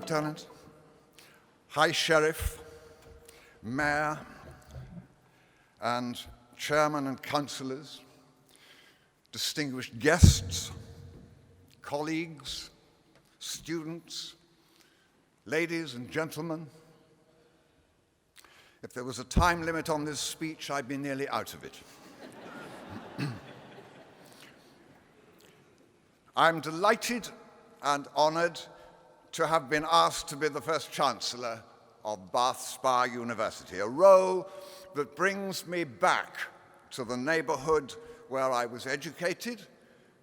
Lieutenant, High Sheriff, Mayor, and Chairman and Councillors, distinguished guests, colleagues, students, ladies and gentlemen. If there was a time limit on this speech, I'd be nearly out of it. I'm delighted and honored to have been asked to be the first Chancellor of Bath Spa University, a role that brings me back to the neighborhood where I was educated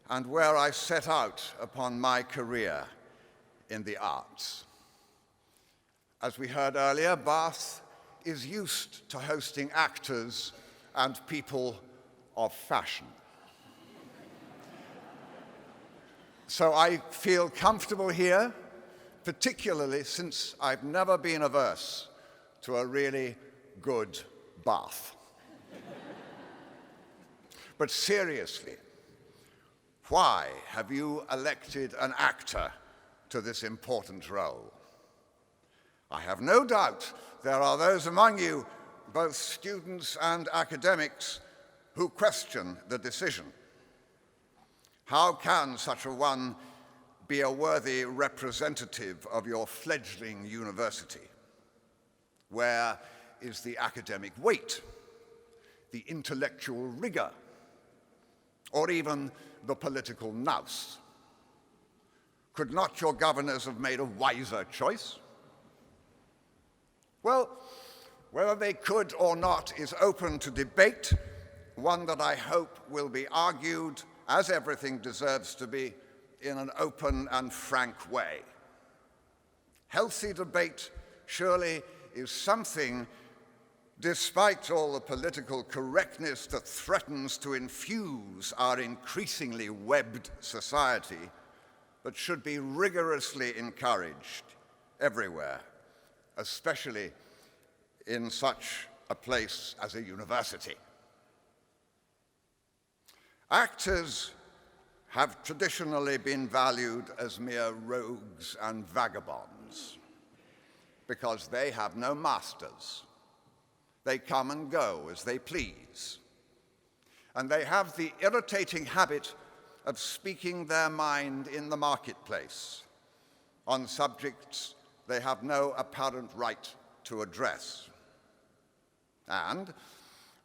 and where I set out upon my career in the arts. As we heard earlier, Bath is used to hosting actors and people of fashion. So I feel comfortable here, particularly since I've never been averse to a really good bath. But seriously, why have you elected an actor to this important role? I have no doubt there are those among you, both students and academics, who question the decision. How can such a one be a worthy representative of your fledgling university? Where is the academic weight, the intellectual rigor, or even the political nous? Could not your governors have made a wiser choice? Well, whether they could or not is open to debate, one that I hope will be argued, as everything deserves to be, in an open and frank way. Healthy debate surely is something, despite all the political correctness that threatens to infuse our increasingly webbed society, that should be rigorously encouraged everywhere, especially in such a place as a university. Actors have traditionally been valued as mere rogues and vagabonds because they have no masters. They come and go as they please. And they have the irritating habit of speaking their mind in the marketplace on subjects they have no apparent right to address. And,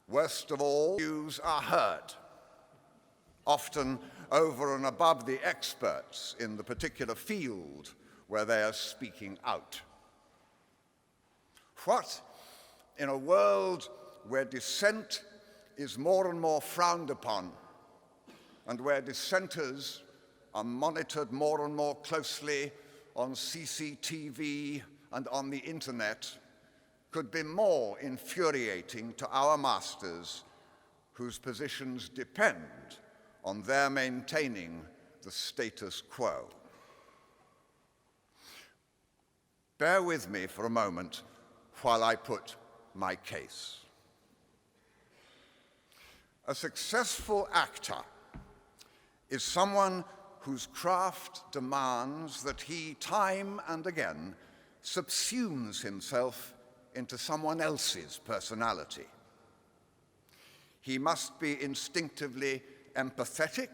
worst of all, views are heard, often over and above the experts in the particular field where they are speaking out. What, in a world where dissent is more and more frowned upon, and where dissenters are monitored more and more closely on CCTV and on the internet, could be more infuriating to our masters whose positions depend on their maintaining the status quo. Bear with me for a moment while I put my case. A successful actor is someone whose craft demands that he, time and again, subsumes himself into someone else's personality. He must be instinctively empathetic,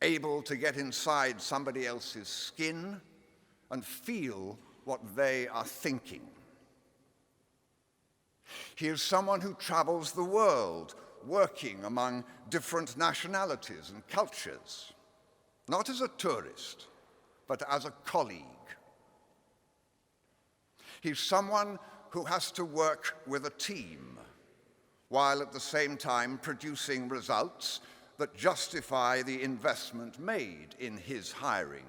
able to get inside somebody else's skin and feel what they are thinking. He is someone who travels the world, working among different nationalities and cultures, not as a tourist, but as a colleague. He's someone who has to work with a team, while at the same time producing results that justify the investment made in his hiring.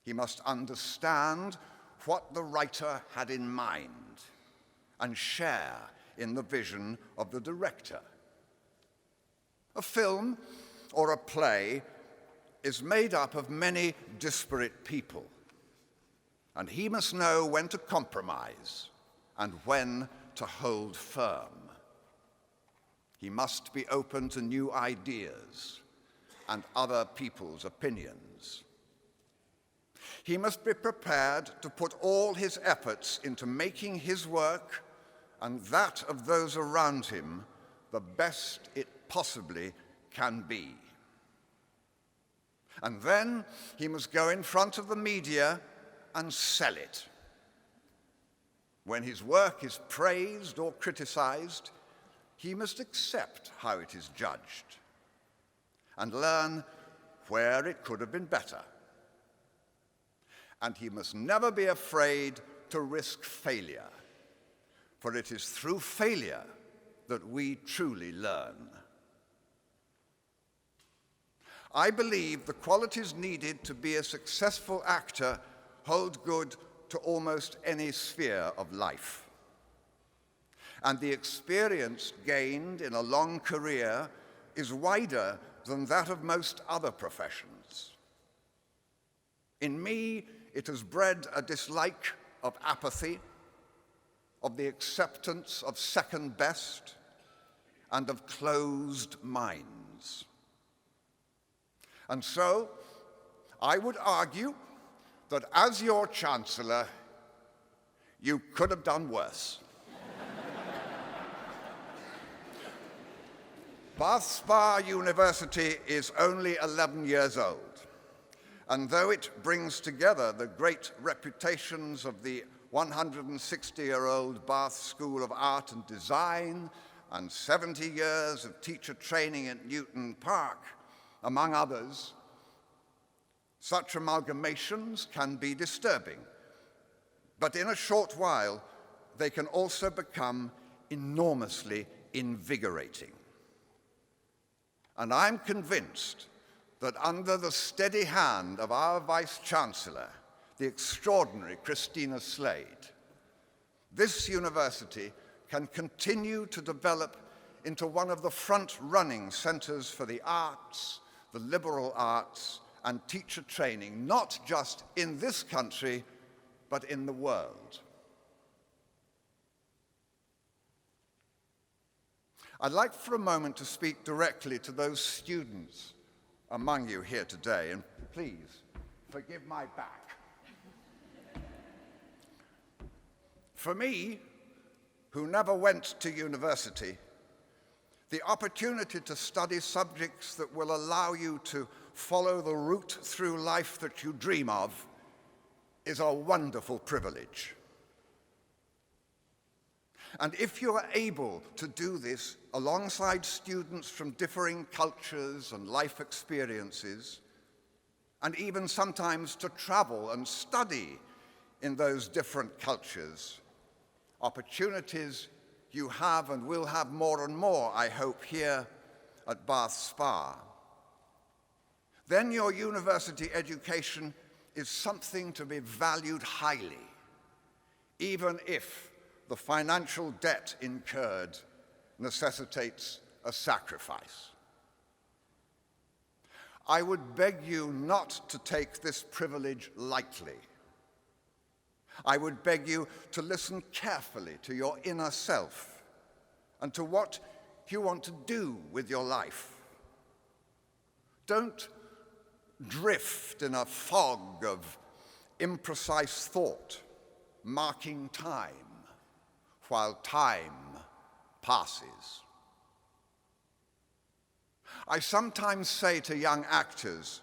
He must understand what the writer had in mind and share in the vision of the director. A film or a play is made up of many disparate people, and he must know when to compromise and when to hold firm. He must be open to new ideas and other people's opinions. He must be prepared to put all his efforts into making his work and that of those around him the best it possibly can be. And then he must go in front of the media and sell it. When his work is praised or criticized, he must accept how it is judged and learn where it could have been better. And he must never be afraid to risk failure, for it is through failure that we truly learn. I believe the qualities needed to be a successful actor hold good to almost any sphere of life. And the experience gained in a long career is wider than that of most other professions. In me, it has bred a dislike of apathy, of the acceptance of second best, and of closed minds. And so, I would argue that as your Chancellor, you could have done worse. Bath Spa University is only 11 years old, and though it brings together the great reputations of the 160-year-old Bath School of Art and Design and 70 years of teacher training at Newton Park, among others, such amalgamations can be disturbing, but in a short while, they can also become enormously invigorating. And I'm convinced that under the steady hand of our Vice-Chancellor, the extraordinary Christina Slade, this university can continue to develop into one of the front-running centers for the arts, the liberal arts, and teacher training, not just in this country, but in the world. I'd like for a moment to speak directly to those students among you here today, and please forgive my back. For me, who never went to university, the opportunity to study subjects that will allow you to follow the route through life that you dream of is a wonderful privilege. And if you are able to do this alongside students from differing cultures and life experiences, and even sometimes to travel and study in those different cultures, opportunities you have and will have more and more, I hope, here at Bath Spa, then your university education is something to be valued highly, even if the financial debt incurred necessitates a sacrifice. I would beg you not to take this privilege lightly. I would beg you to listen carefully to your inner self and to what you want to do with your life. Don't drift in a fog of imprecise thought, marking time while time passes. I sometimes say to young actors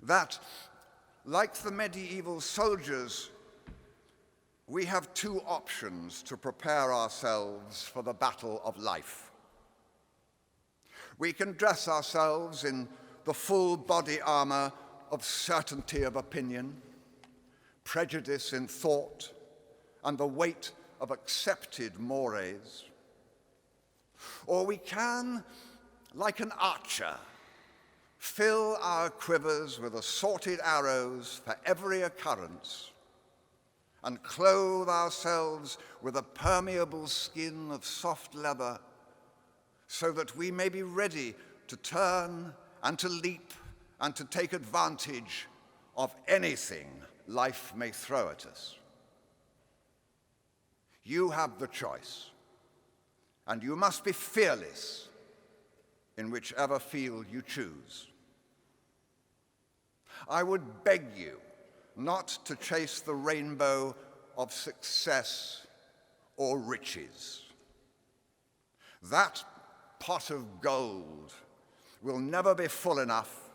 that, like the medieval soldiers, we have two options to prepare ourselves for the battle of life. We can dress ourselves in the full body armor of certainty of opinion, prejudice in thought, and the weight of accepted mores. Or we can, like an archer, fill our quivers with assorted arrows for every occurrence, and clothe ourselves with a permeable skin of soft leather, so that we may be ready to turn and to leap and to take advantage of anything life may throw at us. You have the choice, and you must be fearless in whichever field you choose. I would beg you not to chase the rainbow of success or riches. That pot of gold will never be full enough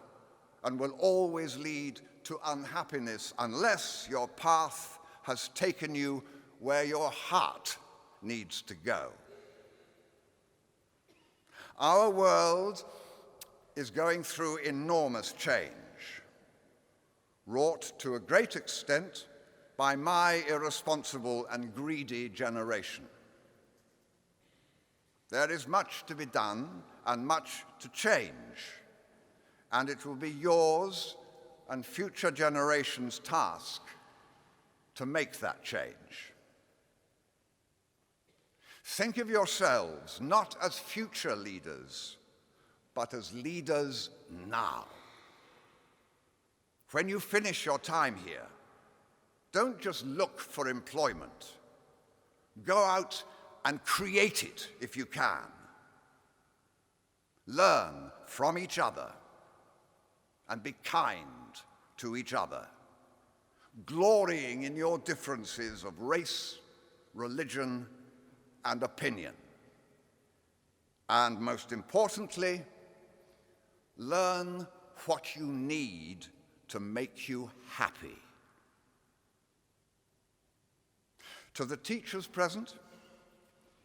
and will always lead to unhappiness unless your path has taken you where your heart needs to go. Our world is going through enormous change, wrought to a great extent by my irresponsible and greedy generation. There is much to be done and much to change, and it will be yours and future generations' task to make that change. Think of yourselves not as future leaders, but as leaders now. When you finish your time here, don't just look for employment. Go out and create it if you can. Learn from each other and be kind to each other, glorying in your differences of race, religion, and opinion. And most importantly, learn what you need to make you happy. To the teachers present,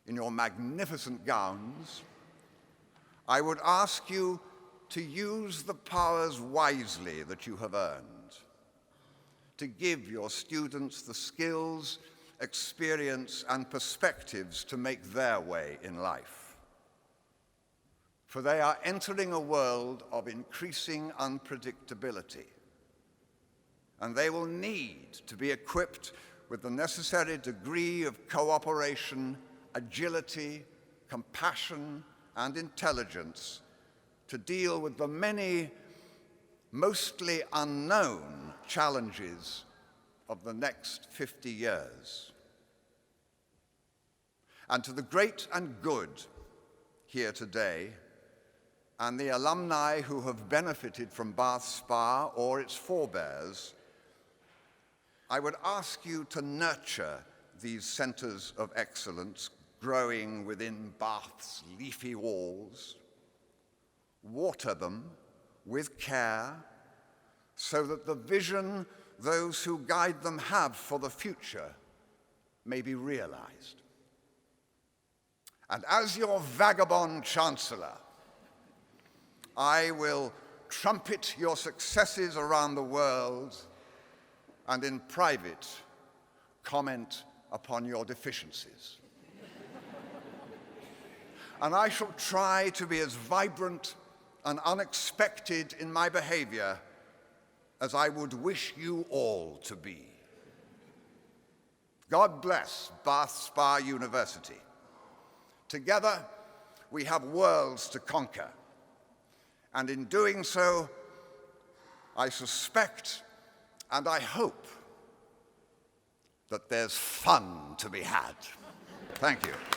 in your magnificent gowns, I would ask you to use the powers wisely that you have earned, to give your students the skills, experience, and perspectives to make their way in life. For they are entering a world of increasing unpredictability, and they will need to be equipped with the necessary degree of cooperation, agility, compassion, and intelligence to deal with the many, mostly unknown challenges of the next 50 years. And to the great and good here today, and the alumni who have benefited from Bath Spa or its forebears, I would ask you to nurture these centers of excellence growing within Bath's leafy walls, water them with care so that the vision those who guide them have for the future may be realized. And as your vagabond Chancellor, I will trumpet your successes around the world and in private comment upon your deficiencies. And I shall try to be as vibrant and unexpected in my behavior as I would wish you all to be. God bless Bath Spa University. Together, we have worlds to conquer. And in doing so, I suspect and I hope that there's fun to be had. Thank you.